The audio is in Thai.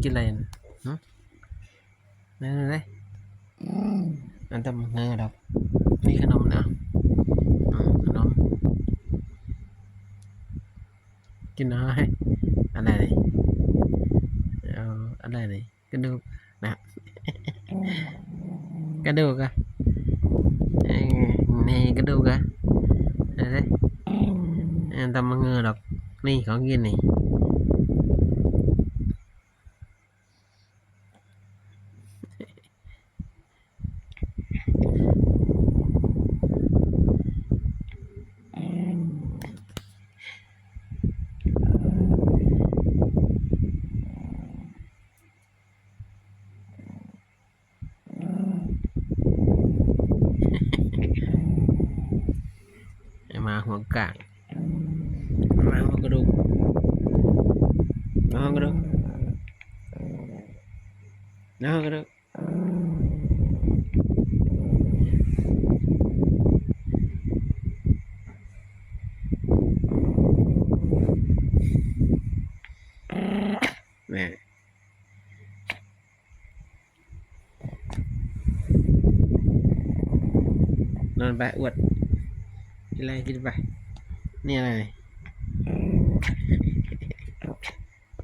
กินอะไรนะนั่นเลยอันทำเงาดอกนี่ขนมนะขนมกินอะไรอะไรเลยเอาอะไรเลยกระดูกนะกระดูกอะนี่กระดูกอะอะไรอันทำเงาดอกนี่ของกินนี่มาหัวกากมาหัวกระดูกมาหัวกระดูกมาหัวกระดูกแม่นอนไปอวดกินอะไรกินไปนี่อะไร